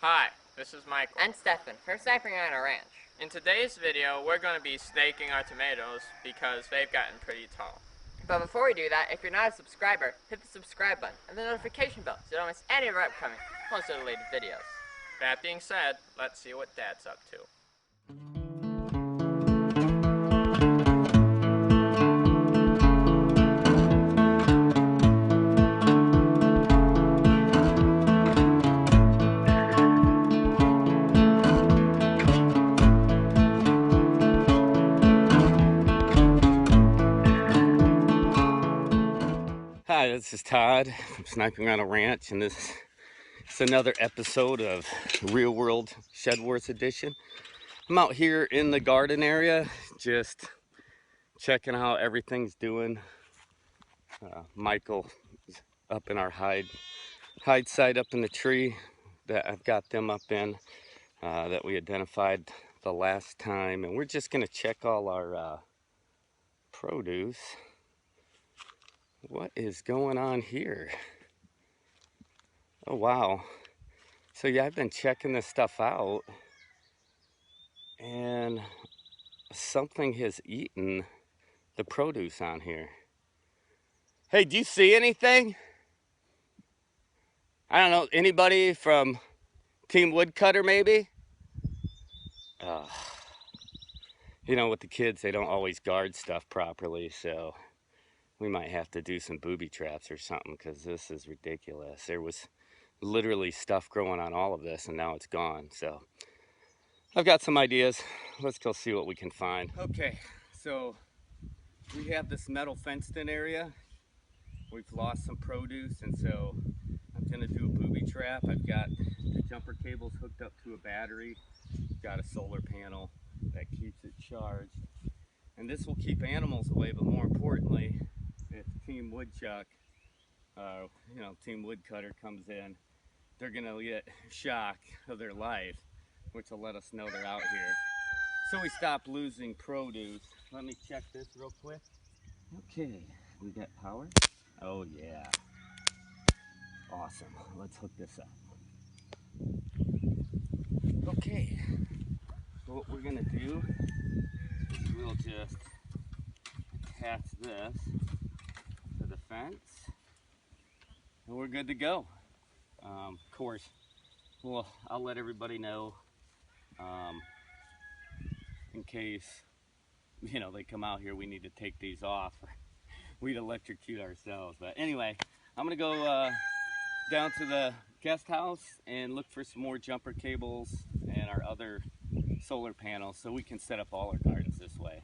Hi, this is Michael. And Stefan for Sniping on a Ranch. In today's video, we're going to be snaking our tomatoes because they've gotten pretty tall. But before we do that, if you're not a subscriber, hit the subscribe button and the notification bell so you don't miss any of our upcoming Homestead-related videos. That being said, let's see what Dad's up to. Hi, this is Todd from Sniping on a Ranch, and this is another episode of Real World Shedwars edition. I'm out here in the garden area, just checking how everything's doing. Michael is up in our hide site up in the tree that I've got them up in, that we identified the last time, and we're just gonna check all our produce. What is going on here? Oh wow. So yeah, I've been checking this stuff out and something has eaten the produce on here. Hey, do you see anything? I don't know, anybody from Team Woodcutter maybe? You know, with the kids, they don't always guard stuff properly, so we might have to do some booby traps or something, because this is ridiculous. There was literally stuff growing on all of this, and now it's gone. So I've got some ideas. Let's go see what we can find. Okay, so we have this metal fenced in area. We've lost some produce, and so I'm gonna do a booby trap. I've got the jumper cables hooked up to a battery. Got a solar panel that keeps it charged. And this will keep animals away, but more importantly, if Team Woodchuck, Team Woodcutter comes in, they're gonna get shock of their life, which will let us know they're out here. So we stop losing produce. Let me check this real quick. Okay, we got power. Oh yeah. Awesome, let's hook this up. Okay, so what we're gonna do is we'll just attach this to the fence and we're good to go. Of course, well, I'll let everybody know in case, they come out here, we need to take these off. We'd electrocute ourselves. But anyway, I'm gonna go down to the guest house and look for some more jumper cables and our other solar panels so we can set up all our gardens this way.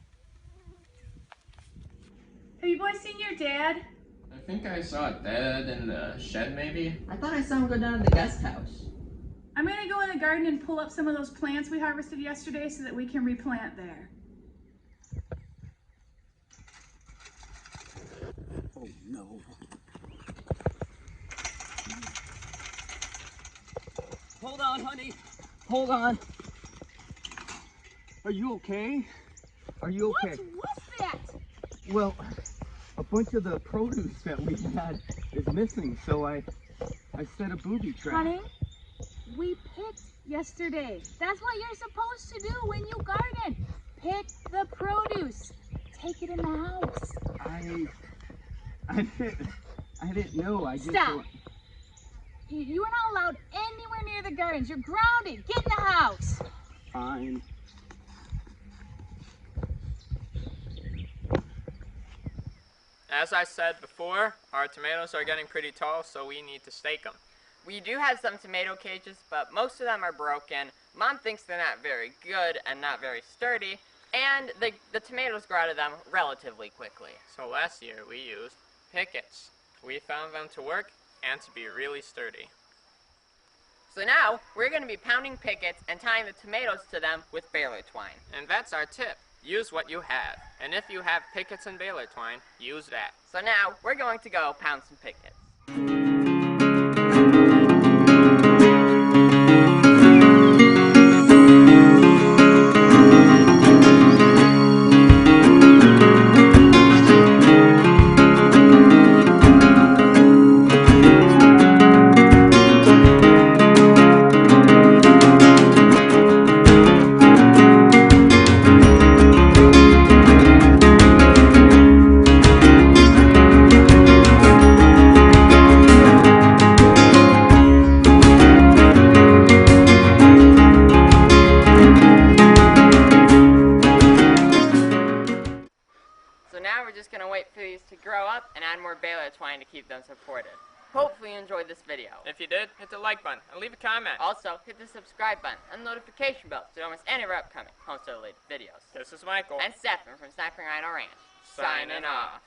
Have you boys seen your dad? I think I saw Dad in the shed, maybe. I thought I saw him go down to the guest house. I'm gonna go in the garden and pull up some of those plants we harvested yesterday so that we can replant there. Oh no. Hold on, honey. Hold on. Are you okay? Are you okay? What was that? Well, a bunch of the produce that we had is missing, so I set a booby trap. Honey, we picked yesterday. That's what you're supposed to do when you garden. Pick the produce. Take it in the house. I didn't know. I just Stop. You are not allowed anywhere near the gardens. You're grounded. Get in the house. Fine. As I said before, our tomatoes are getting pretty tall, so we need to stake them. We do have some tomato cages, but most of them are broken. Mom thinks they're not very good and not very sturdy, and the tomatoes grow out of them relatively quickly. So last year we used pickets. We found them to work and to be really sturdy. So now, we're going to be pounding pickets and tying the tomatoes to them with baler twine. And that's our tip. Use what you have. And if you have pickets and baler twine, use that. So now, we're going to go pound some pickets. now we're just going to wait for these to grow up and add more baler twine to keep them supported. Hopefully you enjoyed this video. If you did, hit the like button and leave a comment. Also, hit the subscribe button and the notification bell to almost any of our upcoming Homestead-related videos. This is Michael. And Stefan from Sniping Rhino Ranch. Signing off.